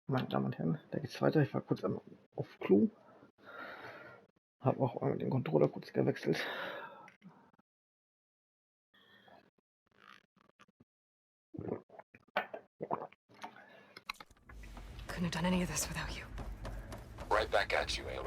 Meine Damen und Herren, da geht's weiter. Ich war kurz auf Klo. Habe auch den Controller kurz gewechselt. Couldn't have done any of this without you. Right back at you, Aloy.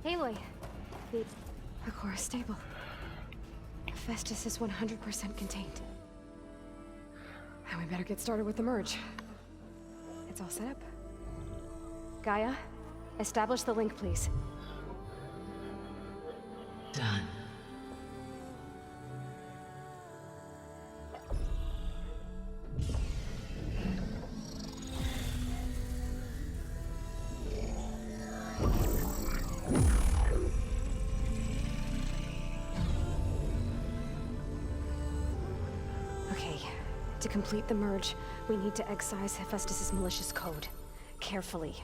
Aloy, the Akora stable. Festus is 100% contained. And we better get started with the merge. It's all set up. Gaia, establish the link, please. Done. Okay, to complete the merge, we need to excise Hephaestus's malicious code. Carefully.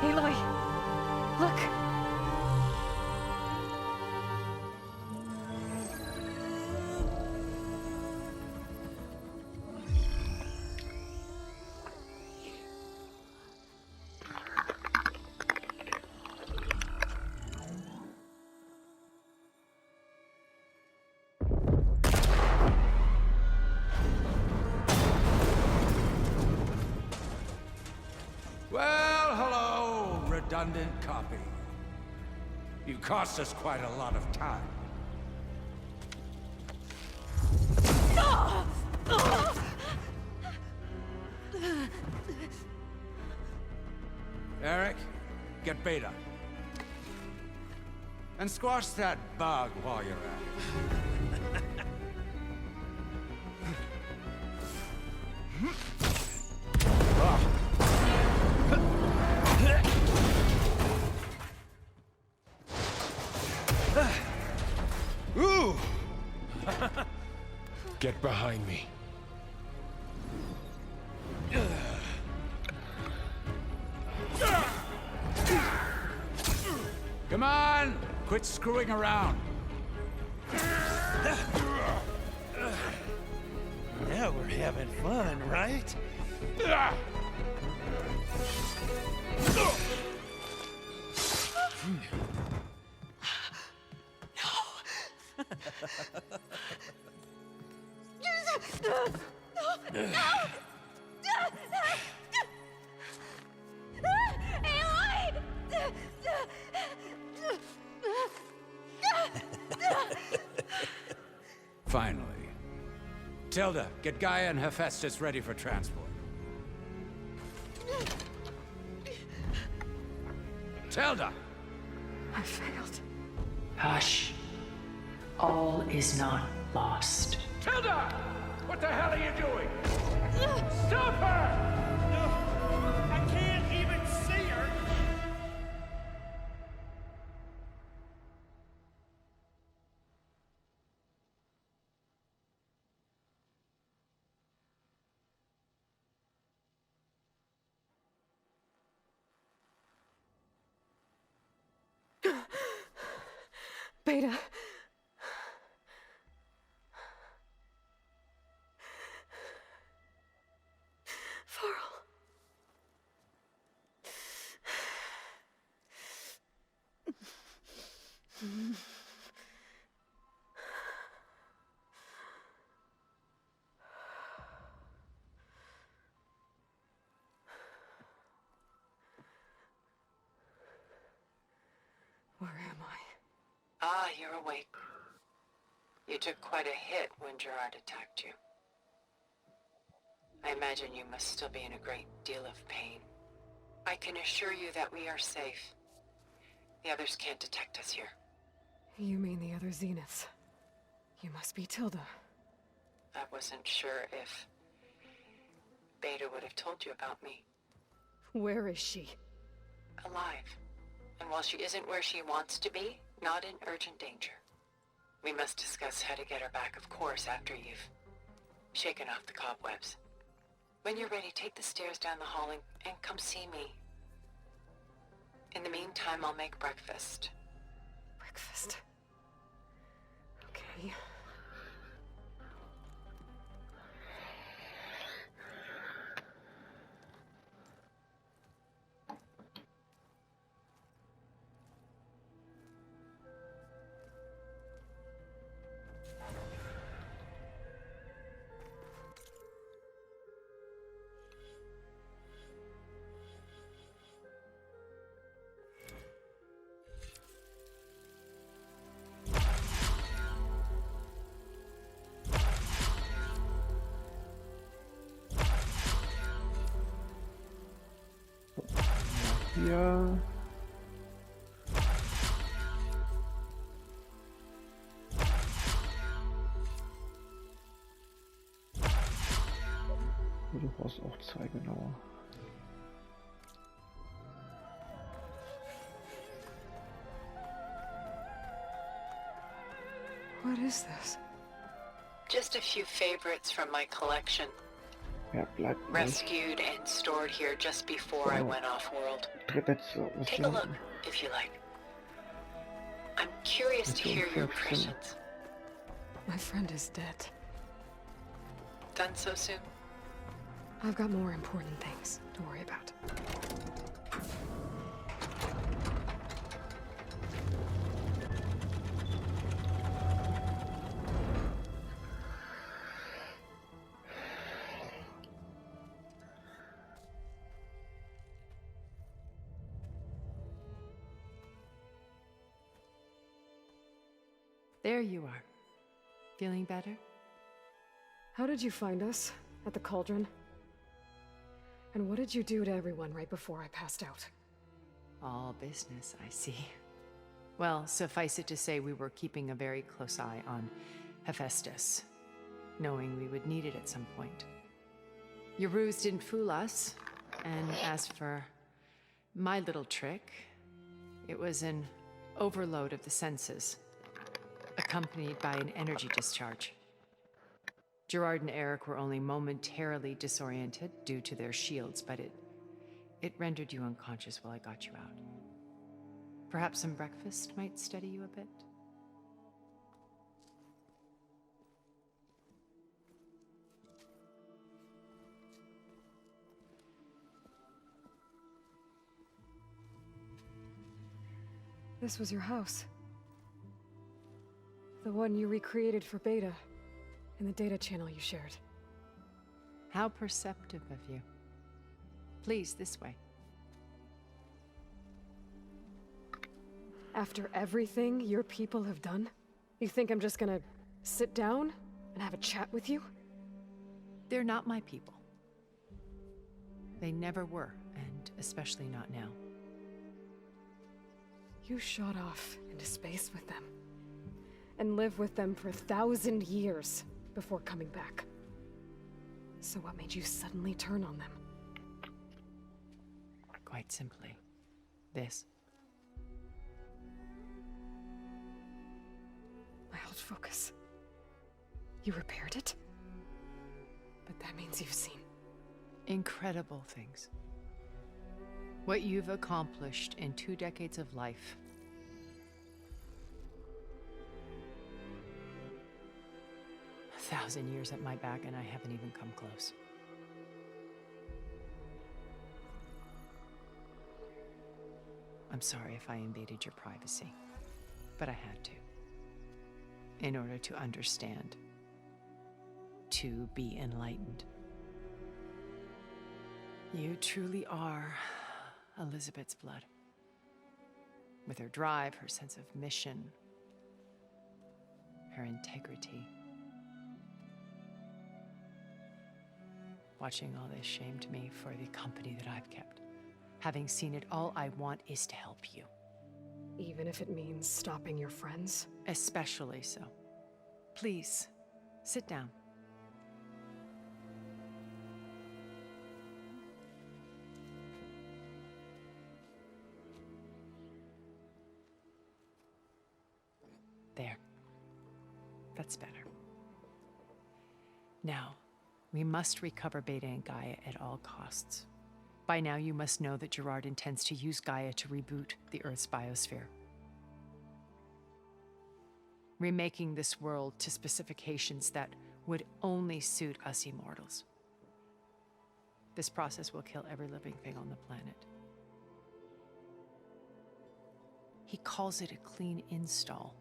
Aloy! Look! Well, hello, redundant copy. You cost us quite a lot of time. Eric, get Beta. And squash that bug while you're at it. Ooh! Get behind me. Come on! Quit screwing around. Now we're having fun, right? Finally. Tilda, get Gaia and Hephaestus ready for transport. Tilda! I failed. Hush. All is not lost. Tilda! What the hell are you doing? Stop her! I can't even see her! Beta. Varl. Where am I? Ah, you're awake. You took quite a hit when Gerard attacked you. I imagine you must still be in a great deal of pain. I can assure you that we are safe. The others can't detect us here. You mean the other Zeniths? You must be Tilda. I wasn't sure if Beta would have told you about me. Where is she? Alive. And while she isn't where she wants to be, not in urgent danger. We must discuss how to get her back, of course, after you've shaken off the cobwebs. When you're ready, take the stairs down the hall and come see me. In the meantime, I'll make breakfast. Breakfast. Okay. Hier. Du brauchst auch Zeigenauer. What is this? Just a few favorites from my collection. Ja, bleibt nicht. Rescued and stored here just before I went off-world. Treppe zu Take a look, if you like. I'm curious to hear your 15. impressions. My friend is dead. Done so soon? I've got more important things to worry about. There you are. Feeling better? How did you find us? At the cauldron? And what did you do to everyone right before I passed out? All business, I see. Well, suffice it to say we were keeping a very close eye on Hephaestus, knowing we would need it at some point. Your ruse didn't fool us, and as for my little trick, it was an overload of the senses, accompanied by an energy discharge. Gerard and Eric were only momentarily disoriented due to their shields, but it rendered you unconscious while I got you out. Perhaps some breakfast might steady you a bit? This was your house. The one you recreated for Beta, in the data channel you shared. How perceptive of you. Please, this way. After everything your people have done, you think I'm just gonna sit down and have a chat with you? They're not my people. They never were, and especially not now. You shot off into space with them, and lived with them for 1,000 years before coming back. So what made you suddenly turn on them? Quite simply, this. My old focus. You repaired it? But that means you've seen. Incredible things. What you've accomplished in 2 decades of life. A 1,000 years at my back and I haven't even come close. I'm sorry if I invaded your privacy. but I had to. In order to understand. To be enlightened. You truly are Elizabeth's blood. With her drive, her sense of mission, her integrity. Watching all this shamed me for the company that I've kept. Having seen it, all I want is to help you. Even if it means stopping your friends? Especially so. Please, sit down. There. That's better. Now, we must recover Beta and Gaia at all costs. By now, you must know that Gerard intends to use Gaia to reboot the Earth's biosphere. Remaking this world to specifications that would only suit us immortals. This process will kill every living thing on the planet. He calls it a clean install.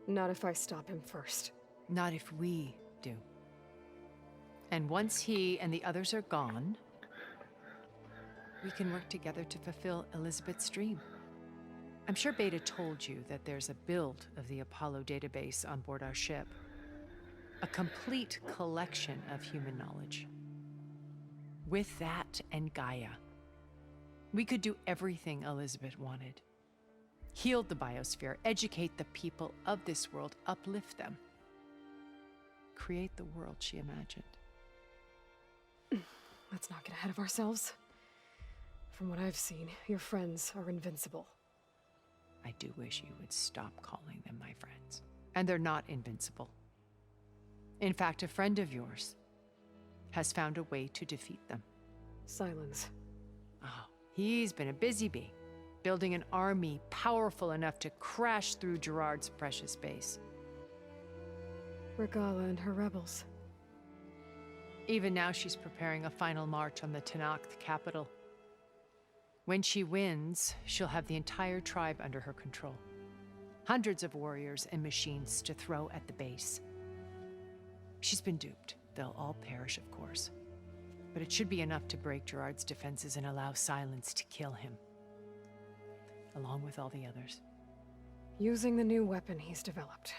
Not if I stop him first. Not if we do. And once he and the others are gone, we can work together to fulfill Elizabeth's dream. I'm sure Beta told you that there's a build of the Apollo database on board our ship. A complete collection of human knowledge. With that and Gaia, we could do everything Elizabeth wanted. Heal the biosphere, educate the people of this world, uplift them. Create the world she imagined. Let's not get ahead of ourselves. From what I've seen, your friends are invincible. I do wish you would stop calling them my friends. And they're not invincible. In fact, a friend of yours has found a way to defeat them. Silence. Oh, he's been a busy bee, building an army powerful enough to crash through Gerard's precious base. Regala and her rebels. Even now, she's preparing a final march on the Tenakth capital. When she wins, she'll have the entire tribe under her control. Hundreds of warriors and machines to throw at the base. She's been duped. They'll all perish, of course. But it should be enough to break Gerard's defenses and allow Silence to kill him. Along with all the others. Using the new weapon he's developed.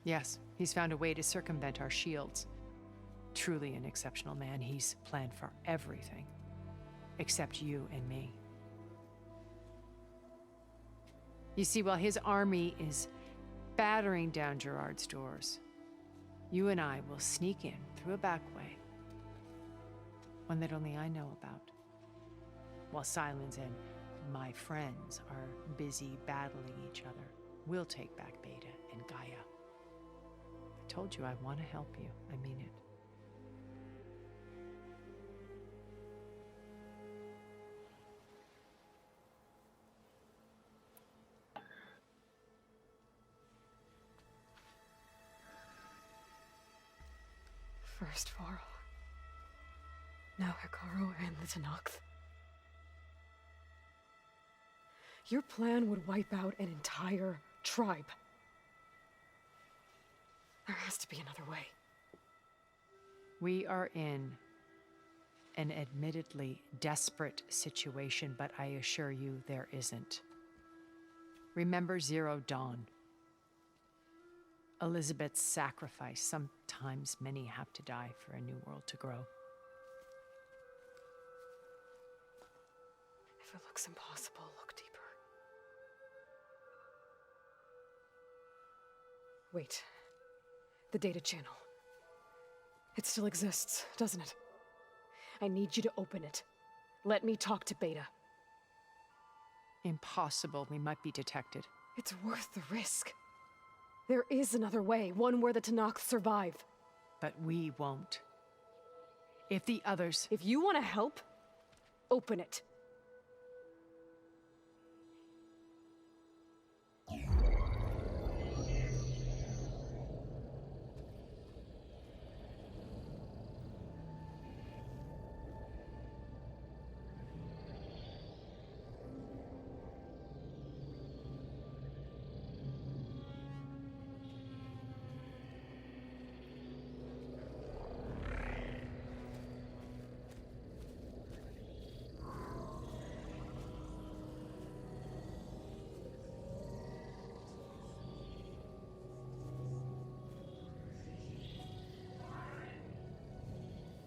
Yes, he's found a way to circumvent our shields. Truly an exceptional man. He's planned for everything. Except you and me. You see, while his army is battering down Gerard's doors, you and I will sneak in through a back way. One that only I know about. While Silence and my friends are busy battling each other, we'll take back Beta and Gaia. I told you I want to help you. I mean it. First Varl. Now Hekarro and the Tenakth. Your plan would wipe out an entire tribe. There has to be another way. We are in an admittedly desperate situation, but I assure you there isn't. Remember Zero Dawn. Elizabeth's sacrifice. Sometimes many have to die for a new world to grow. If it looks impossible, look deeper. Wait. The data channel. It still exists, doesn't it? I need you to open it. Let me talk to Beta. Impossible. We might be detected. It's worth the risk. There is another way, one where the Tenakth survive. But we won't. If the others... If you want to help, open it.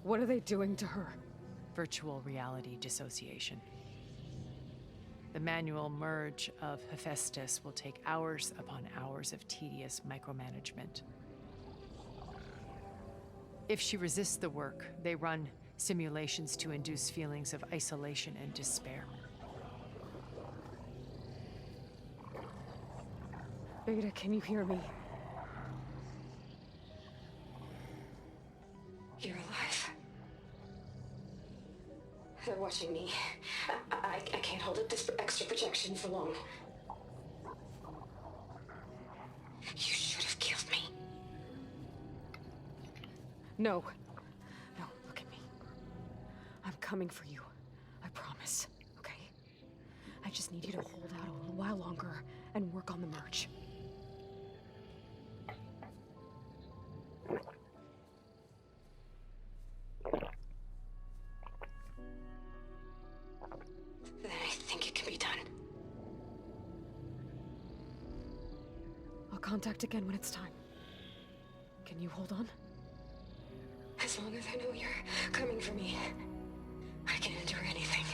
What are they doing to her? Virtual reality dissociation. The manual merge of Hephaestus will take hours upon hours of tedious micromanagement. If she resists the work, they run simulations to induce feelings of isolation and despair. Beta, can you hear me? You're alive. They're watching me. I can't hold up this extra projection for long. You should have killed me. No. No, look at me. I'm coming for you. I promise, okay? I just need you to hold out a little while longer and work on the merge. Then I think it can be done. I'll contact again when it's time. Can you hold on? As long as I know you're coming for me, I can endure anything.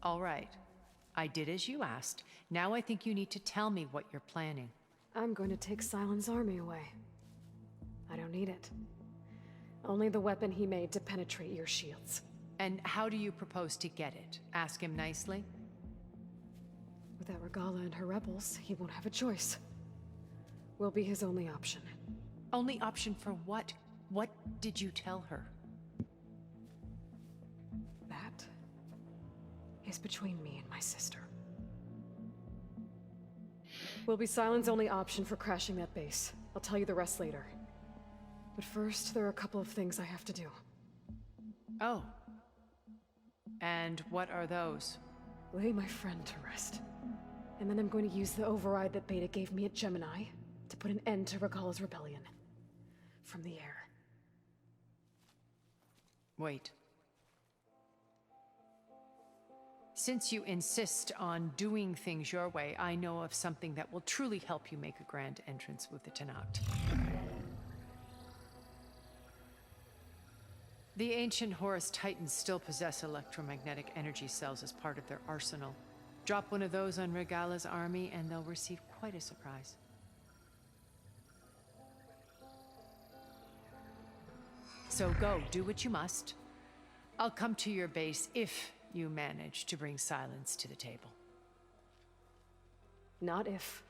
All right. I did as you asked. Now I think you need to tell me what you're planning. I'm going to take Sylens' army away. I don't need it. Only the weapon he made to penetrate your shields. And how do you propose to get it? Ask him nicely? Without Regala and her rebels, he won't have a choice. We'll be his only option. Only option for what? What did you tell her? That is between me and my sister. Will be Sylens' only option for crashing that base. I'll tell you the rest later. But first, there are a couple of things I have to do. Oh. And what are those? Lay my friend to rest. And then I'm going to use the override that Beta gave me at Gemini to put an end to Regala's rebellion. From the air. Wait. Since you insist on doing things your way, I know of something that will truly help you make a grand entrance with the Tenakth. The ancient Horus Titans still possess electromagnetic energy cells as part of their arsenal. Drop one of those on Regala's army and they'll receive quite a surprise. So go, do what you must. I'll come to your base if you manage to bring Sylens to the table. Not if.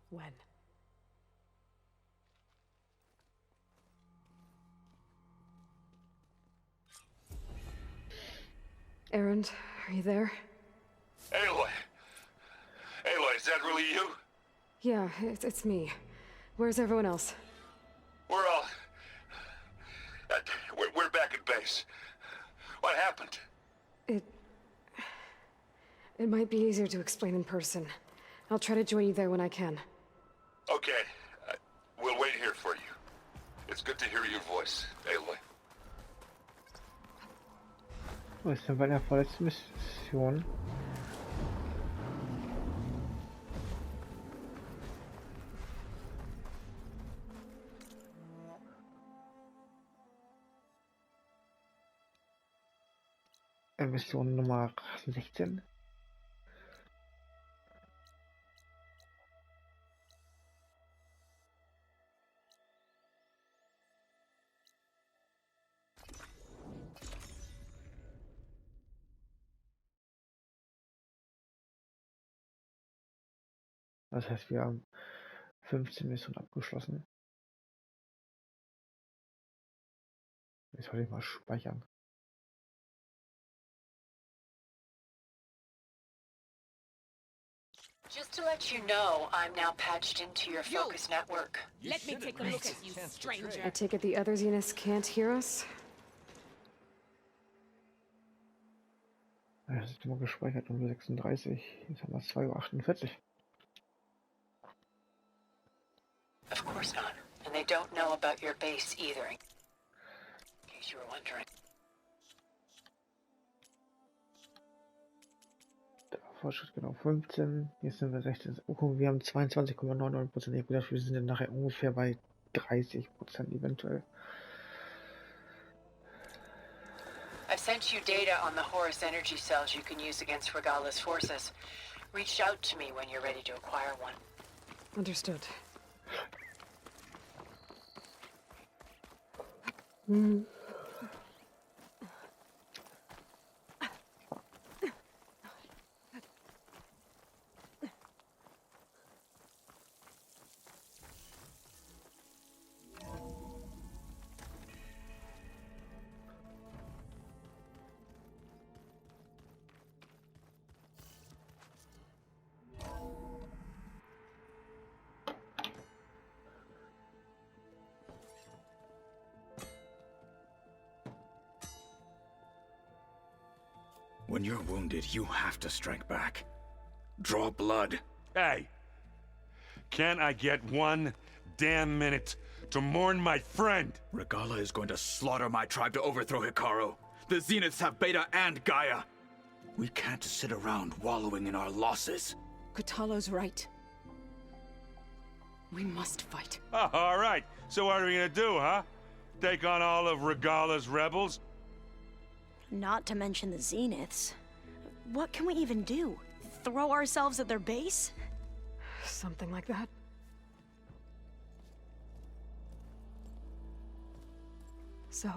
When. Erend, are you there? Aloy! Aloy, is that really you? Yeah, it's me. Where's everyone else? We're all... we're back at base. What happened? It might be easier to explain in person. I'll try to join you there when I can. Okay. We'll wait here for you. It's good to hear your voice, Aloy. So, ist dann bei der vorletzten Mission. Mission Nummer 16. Das heißt, wir haben 15 Missionen abgeschlossen. Jetzt soll ich mal speichern. Just to let you know, I'm now patched into your focus network. Let me take a look at you, stranger. I take it the others Eunice can't hear us? Das ist immer gespeichert, 0:36. Jetzt haben wir 2:48 Uhr. Of course not. And they don't know about your base either, in case you were wondering. Fortschritt genau 15. Jetzt sind wir 16. Oh, guck, wir haben 22,99%. Ich glaube, wir sind dann nachher ungefähr bei 30% eventuell. I've sent you data on the Horus energy cells you can use against Regala's forces. Reach out to me when you're ready to acquire one. Understood. When you're wounded, you have to strike back. Draw blood. Hey! Can't I get one damn minute to mourn my friend? Regala is going to slaughter my tribe to overthrow Hikaru. The Zeniths have Beta and Gaia. We can't sit around wallowing in our losses. Kotallo's right. We must fight. Oh, all right. So what are we gonna do, huh? Take on all of Regala's rebels? Not to mention the Zeniths. What can we even do? Throw ourselves at their base? Something like that. So...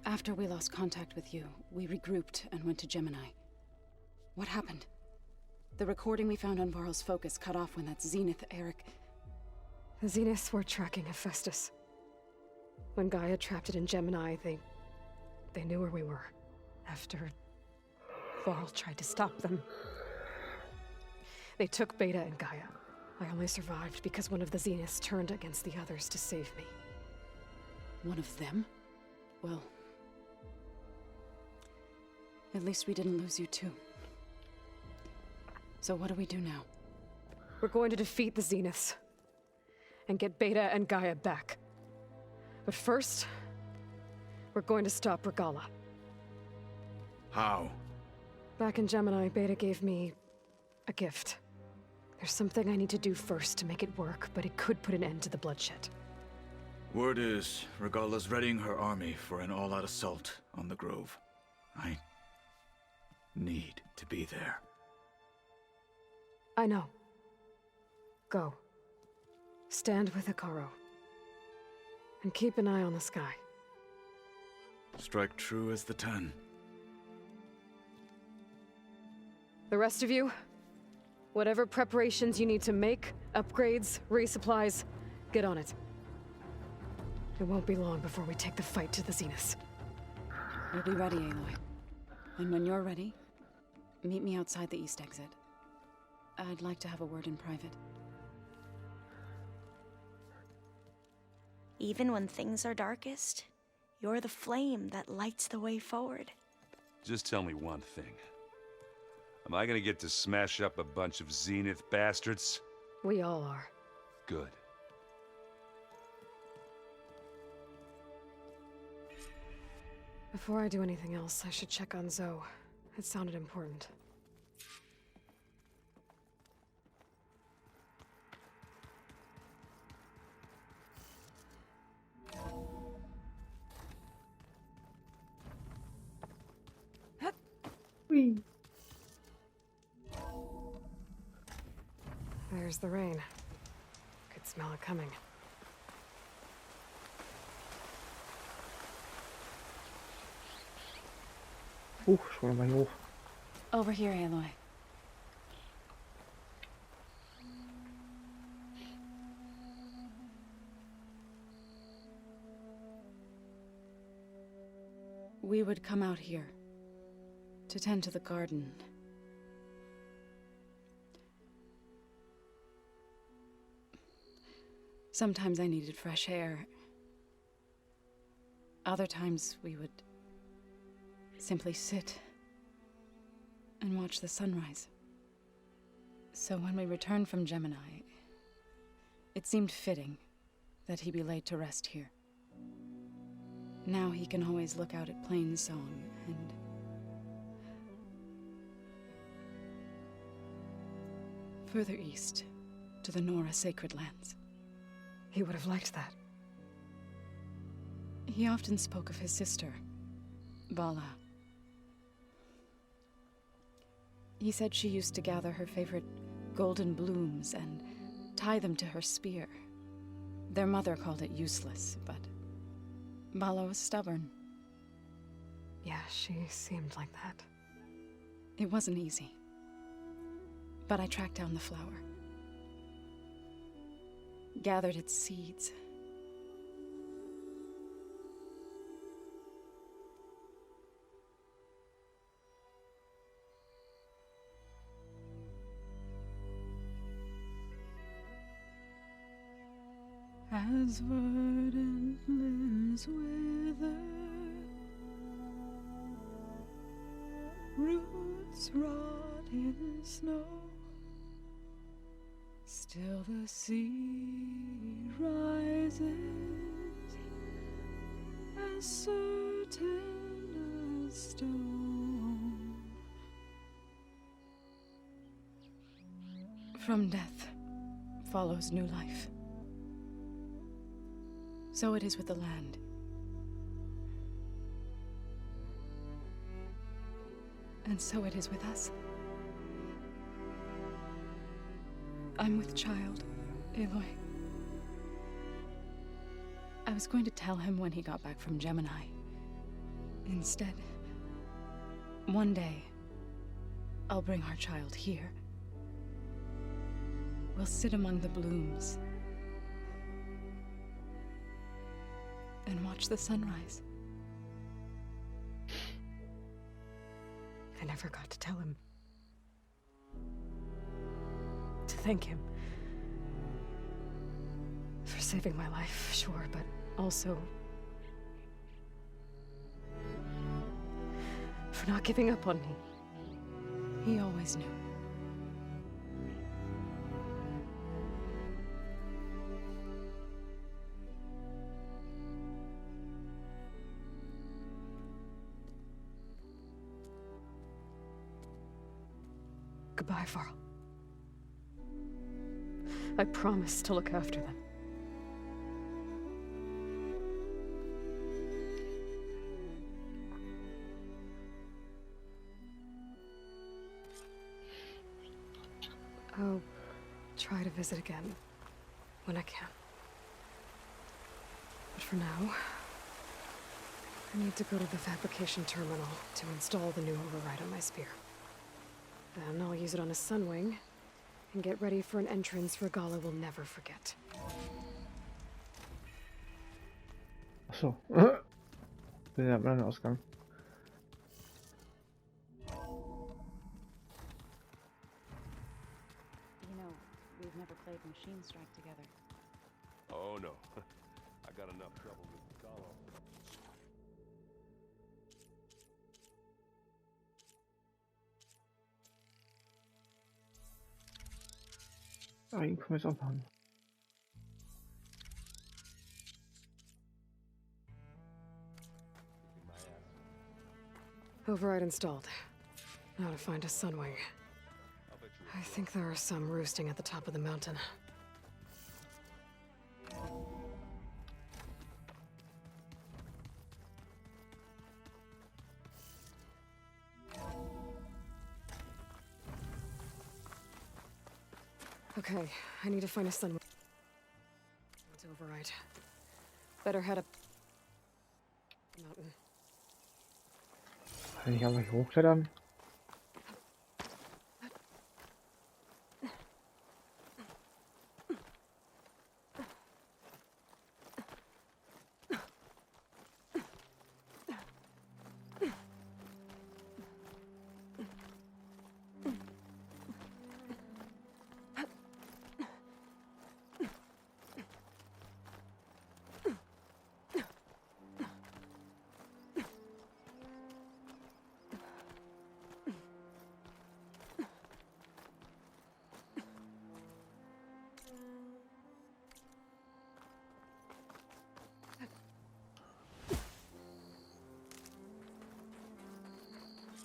After we lost contact with you, we regrouped and went to Gemini. What happened? The recording we found on Varl's focus cut off when that Zenith, Eric... The Zeniths were tracking Hephaestus. When Gaia trapped it in Gemini, they knew where we were. After Varl tried to stop them. They took Beta and Gaia. I only survived because one of the Zeniths turned against the others to save me. One of them? Well... At least we didn't lose you too. So what do we do now? We're going to defeat the Zeniths. And get Beta and Gaia back. But first... we're going to stop Regala. How? Back in Gemini, Beta gave me... a gift. There's something I need to do first to make it work, but it could put an end to the bloodshed. Word is, Regala's readying her army for an all-out assault on the Grove. I need to be there. I know. Go. Stand with Hikaru. And keep an eye on the sky. Strike true as the 10. The rest of you, whatever preparations you need to make, upgrades, resupplies, get on it. It won't be long before we take the fight to the Zeniths. We'll be ready, Aloy. And when you're ready, meet me outside the east exit. I'd like to have a word in private. Even when things are darkest, you're the flame that lights the way forward. Just tell me one thing. Am I gonna get to smash up a bunch of Zenith bastards? We all are. Good. Before I do anything else, I should check on Zoe. It sounded important. There's the rain. Could smell it coming. Schon mal hier hoch. Over here, Aloy. We would come out here to tend to the garden. Sometimes I needed fresh air. Other times we would simply sit and watch the sunrise. So when we returned from Gemini, It seemed fitting that he be laid to rest here. Now he can always look out at Plainsong and... further east, to the Nora Sacred Lands. He would have liked that. He often spoke of his sister, Vala. He said she used to gather her favorite golden blooms and tie them to her spear. Their mother called it useless, but Vala was stubborn. Yeah, she seemed like that. It wasn't easy. But I tracked down the flower. Gathered its seeds. As verdant limbs wither, roots rot in snow, still the sea rises, as certain as stone. From death follows new life. So it is with the land. And so it is with us. I'm with child, Aloy. I was going to tell him when he got back from Gemini. Instead, one day, I'll bring our child here. We'll sit among the blooms and watch the sunrise. I never got to tell him. To thank him. For saving my life, sure, but also... for not giving up on me. He always knew. Goodbye, Varl. I promise to look after them. I'll try to visit again when I can. But for now, I need to go to the fabrication terminal to install the new override on my spear. Then I'll use it on a Sunwing, and get ready for an entrance Regalla will never forget. Achso. Bin ja am anderen Ausgang. You know, we've never played Machine Strike together. Oh no. I got enough trouble with Gallo. Ah, ihn können wir jetzt auch machen. Override installed. Now to find a Sunwing. I think there are some roosting at the top of the mountain. Okay, I need to find a Sunwing. It's override. Better head up the mountain. Kann ich einfach hier hochklettern?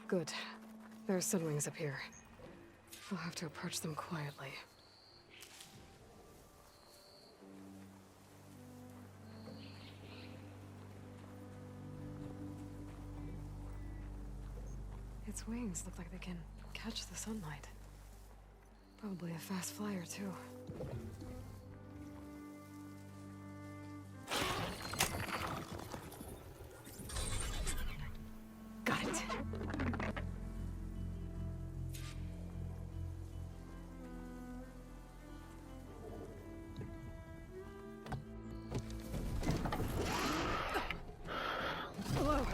Good. There are Sunwings up here. We'll have to approach them quietly. Its wings look like they can catch the sunlight. Probably a fast flyer, too. Got it. Hello.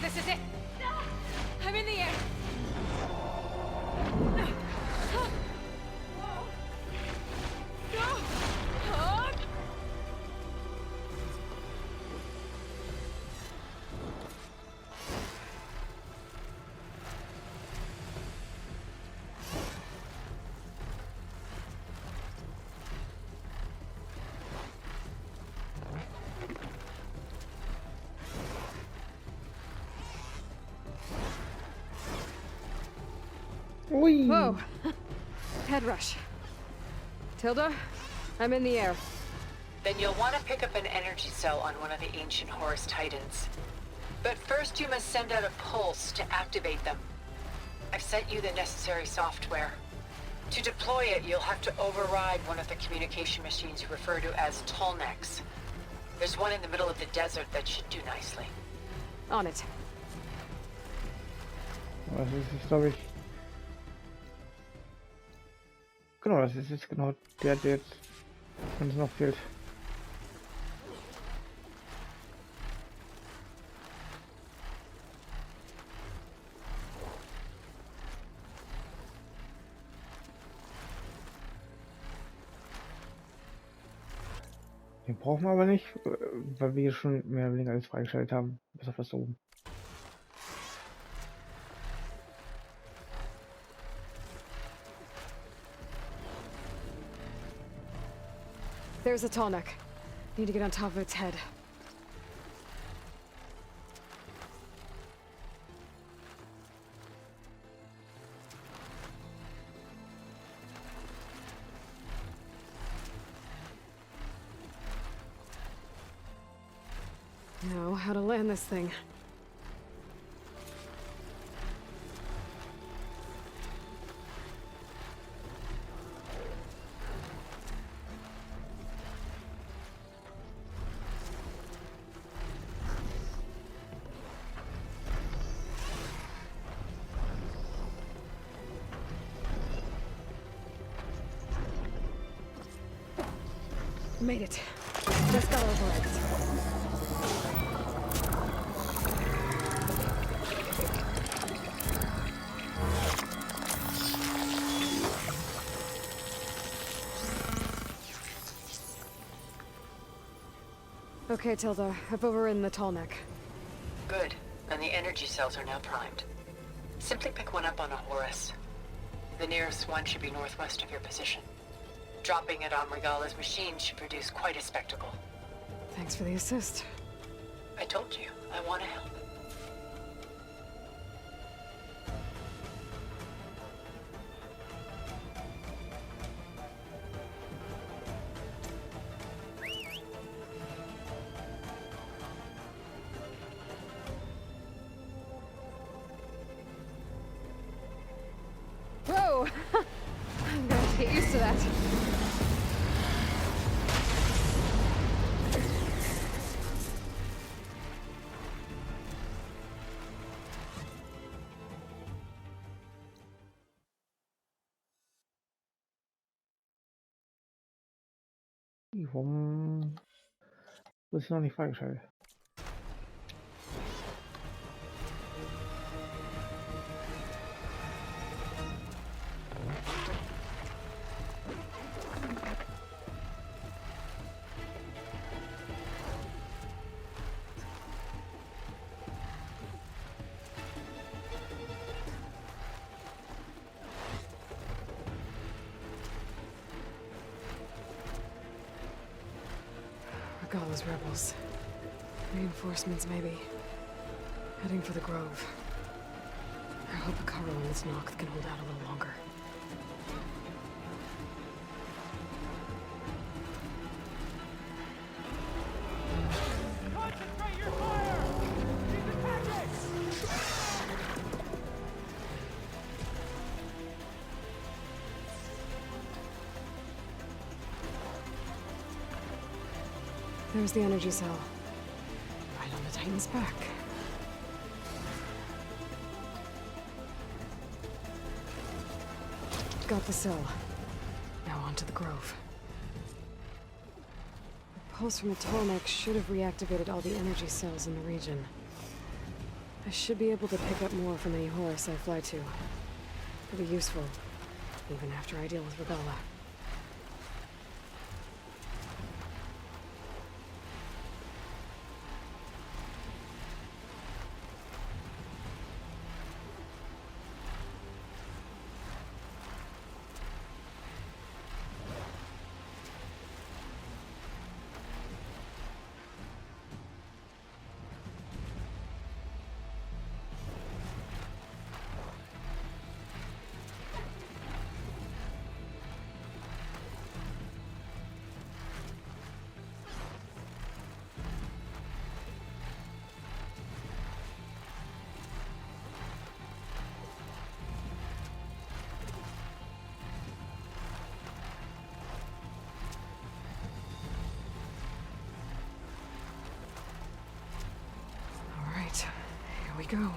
This is it. I'm in the air. Whee! Whoa! Head rush. Tilda, I'm in the air. Then you'll want to pick up an energy cell on one of the ancient Horus Titans. But first you must send out a pulse to activate them. I've sent you the necessary software. To deploy it, you'll have to override one of the communication machines you refer to as Tolnecs. There's one in the middle of the desert that should do nicely. On it. Das ist, glaube ich. Genau, das ist jetzt genau der jetzt uns noch fehlt. Den brauchen wir aber nicht, weil wir schon mehr oder weniger alles freigeschaltet haben, bis auf das oben. There's a Tallneck. Need to get on top of its head. Know how to land this thing. Made it. Just got over it. Okay, Tilda. I've overridden the Tallneck. Good. And the energy cells are now primed. Simply pick one up on a Horus. The nearest one should be northwest of your position. Dropping it on Regala's machine should produce quite a spectacle. Thanks for the assist. I told you, I want to help. Whoa! I'm gonna have to get used to that. Warum ist noch nicht freigeschaltet? those rebels. Reinforcements, maybe. Heading for the Grove. I hope Akaro and this Noct can hold out a little longer. Concentrate your fire! She's attacking! There's the energy cell. Right on the Titan's back. Got the cell. Now on to the Grove. The pulse from the Tolmec should have reactivated all the energy cells in the region. I should be able to pick up more from any Horus I fly to. It'll be useful, even after I deal with Regalla. Here we go.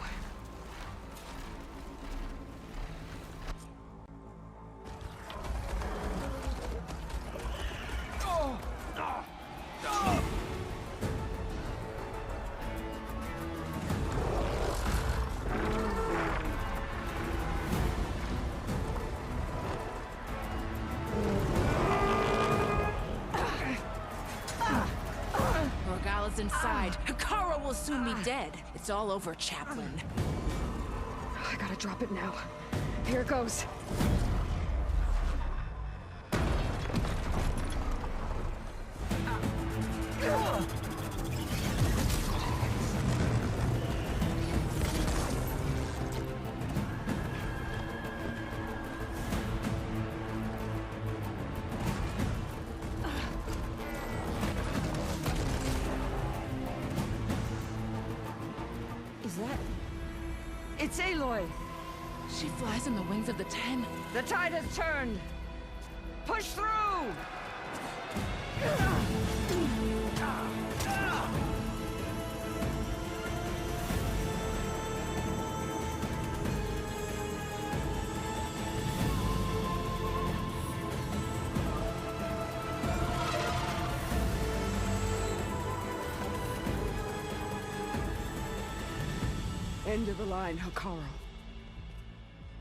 Regalla's inside. Akaro will soon be dead. It's all over, Chaplain. I gotta drop it now. Here it goes. It's Aloy! She flies on the wings of the Ten. The tide has turned! Push through! End of the line, Hekarro.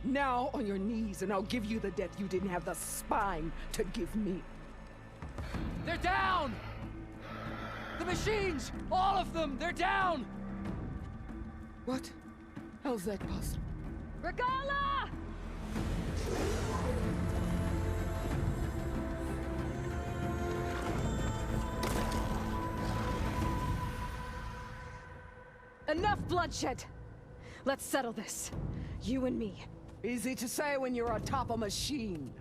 Now on your knees, and I'll give you the death you didn't have the spine to give me. They're down! The machines! All of them! They're down! What? How's that possible? Regalla! Enough bloodshed! Let's settle this. You and me. Easy to say when you're atop a machine.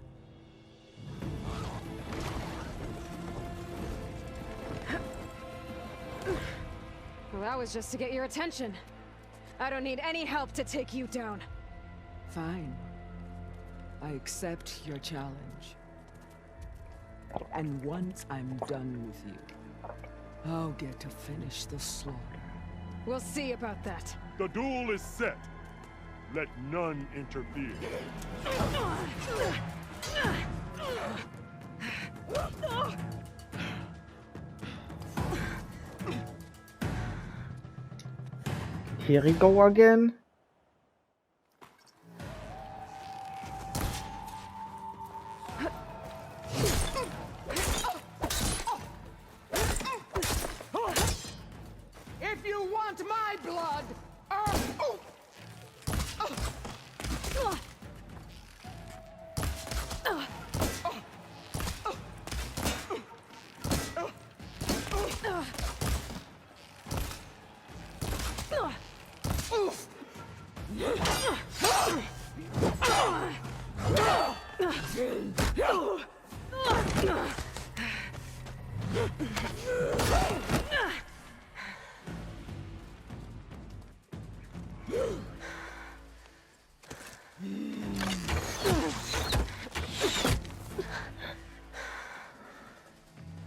Well, that was just to get your attention. I don't need any help to take you down. Fine. I accept your challenge. And once I'm done with you, I'll get to finish the slaughter. We'll see about that. The duel is set. Let none interfere. Here we go again. If you want my blood,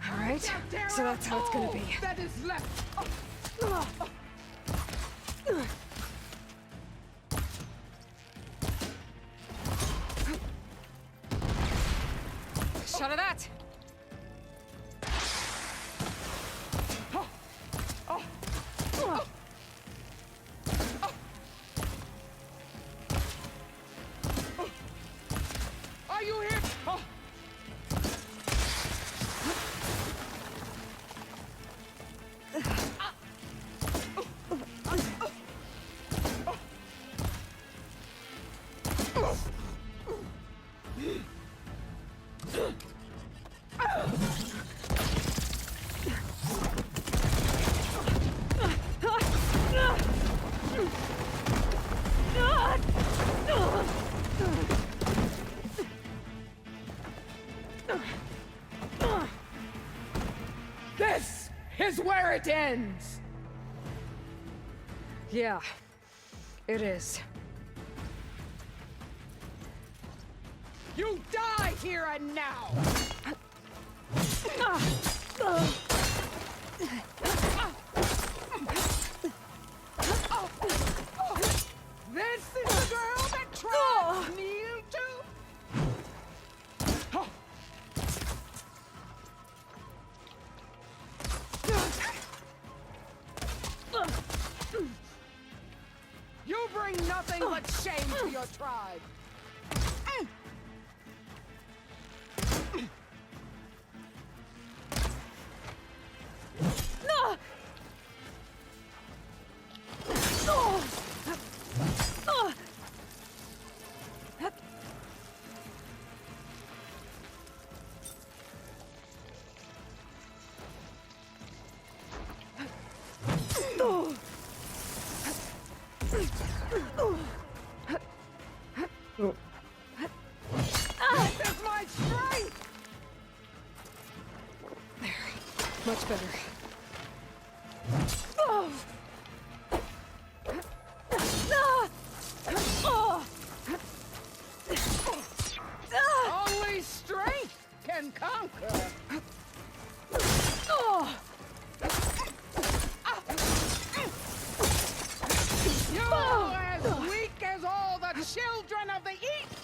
All right, so that's how it's gonna be. That is left. Shot of that. Are you here? Oh. This is where it ends! Yeah, it is. You die here and now! This is the girl that tried Neil to... You bring nothing but shame to your tribe. This is my strength! There, much better. Only strength can conquer. You're as weak as all the children of the East!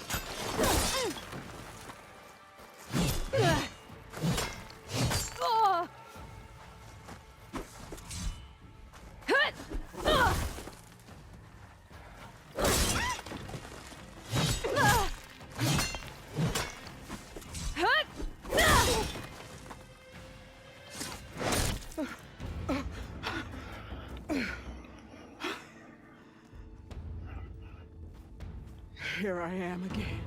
Here I am again,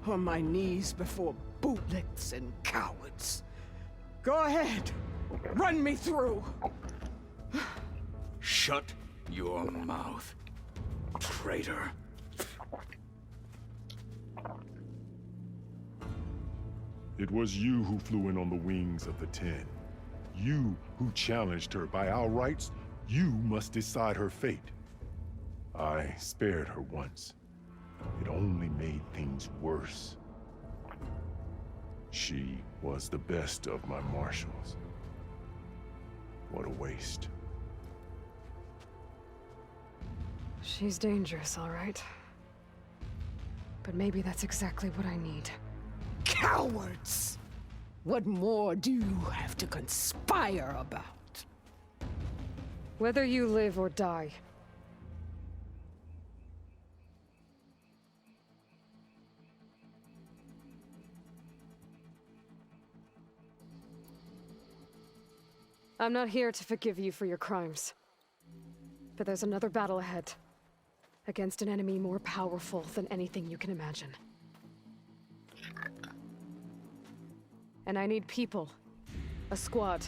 on my knees before bootlicks and cowards. Go ahead, run me through. Shut your mouth, traitor. It was you who flew in on the wings of the Ten. You who challenged her. By our rights, you must decide her fate. I spared her once. It only made things worse. She was the best of my marshals. What a waste. She's dangerous, all right. But maybe that's exactly what I need. Cowards! What more do you have to conspire about? Whether you live or die. I'm not here to forgive you for your crimes. But there's another battle ahead. Against an enemy more powerful than anything you can imagine. And I need people. A squad.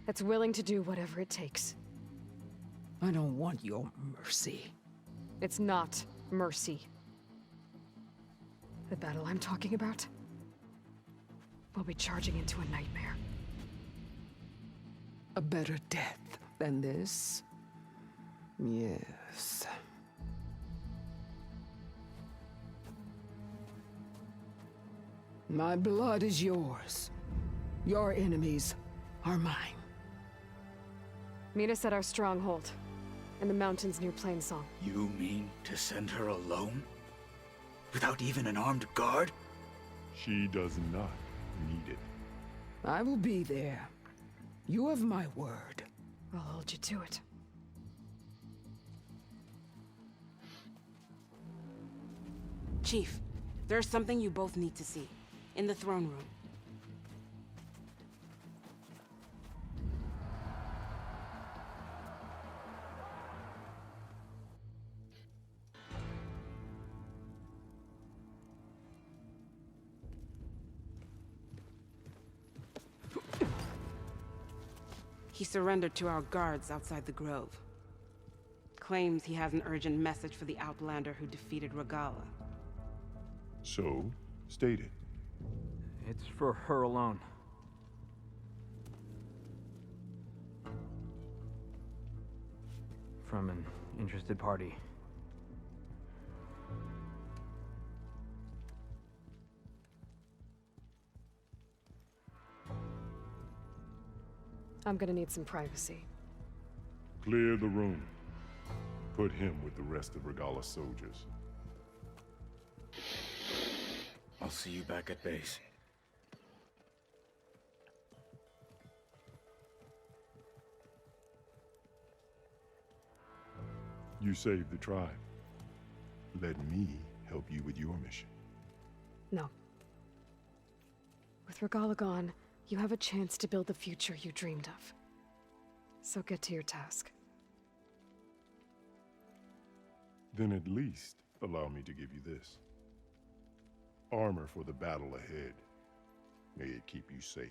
That's willing to do whatever it takes. I don't want your mercy. It's not mercy. The battle I'm talking about will be charging into a nightmare. A better death than this? Yes. My blood is yours. Your enemies are mine. Meet us at our stronghold, in the mountains near Plainsong. You mean to send her alone? Without even an armed guard? She does not need it. I will be there. You have my word. I'll hold you to it. Chief, there's something you both need to see. In the throne room. He surrendered to our guards outside the grove. Claims he has an urgent message for the Outlander who defeated Regalla. So, state it. It's for her alone. From an interested party. I'm gonna need some privacy. Clear the room. Put him with the rest of Regalla's soldiers. I'll see you back at base. You saved the tribe. Let me help you with your mission. No. With Regalla gone, you have a chance to build the future you dreamed of. So get to your task. Then at least allow me to give you this. Armor for the battle ahead. May it keep you safe.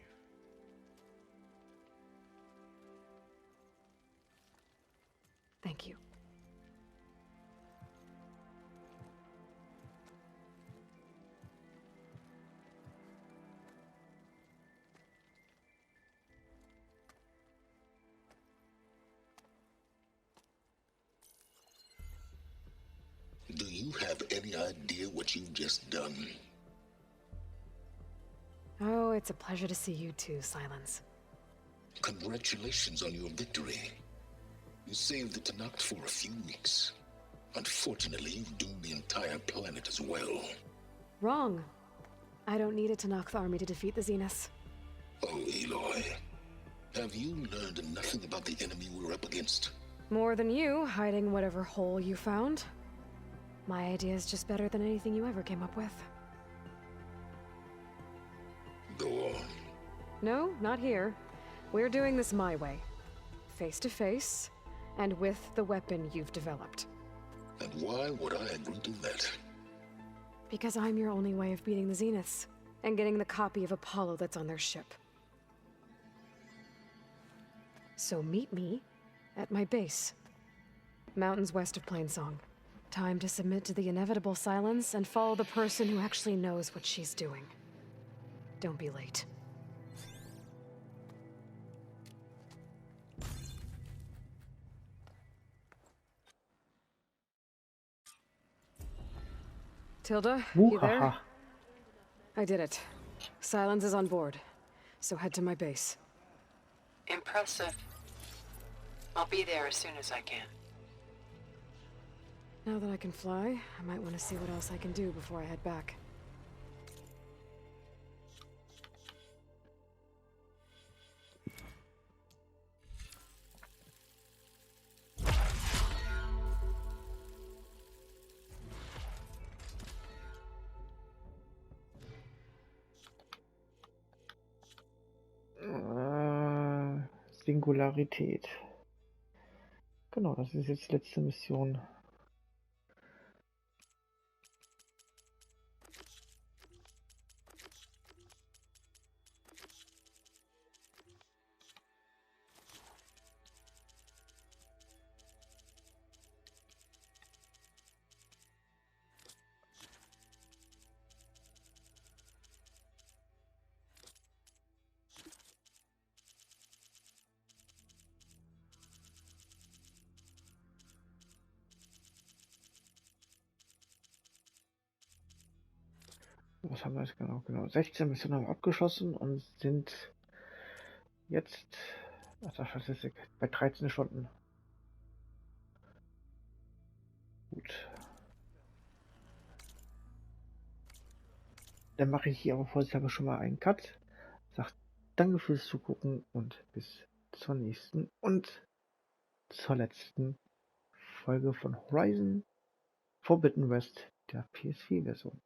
Thank you. Do you have any idea what you've just done? Oh, it's a pleasure to see you too, Silence. Congratulations on your victory. You saved the Tenakth for a few weeks. Unfortunately, you've doomed the entire planet as well. Wrong. I don't need a Tenakth army to defeat the Zeniths. Oh, Aloy. Have you learned nothing about the enemy we're up against? More than you, hiding whatever hole you found. My idea is just better than anything you ever came up with. Go on. No, not here. We're doing this my way. Face to face, and with the weapon you've developed. And why would I agree to that? Because I'm your only way of beating the Zeniths, and getting the copy of Apollo that's on their ship. So meet me at my base. Mountains west of Plainsong. Time to submit to the inevitable silence and follow the person who actually knows what she's doing. Don't be late. Tilda, you there? I did it. Silence is on board, so head to my base. Impressive. I'll be there as soon as I can. Now that I can fly, I might want to see what else I can do before I head back. Singularität. Genau, das ist jetzt die letzte Mission. Was haben wir jetzt genau? Genau, 16 Missionen haben wir abgeschossen und sind jetzt nach der Statistik bei 13 Stunden. Gut. Dann mache ich hier aber vorsichtshalber schon mal einen Cut. Sag danke fürs Zugucken und bis zur nächsten und zur letzten Folge von Horizon Forbidden West, der PS4-Version.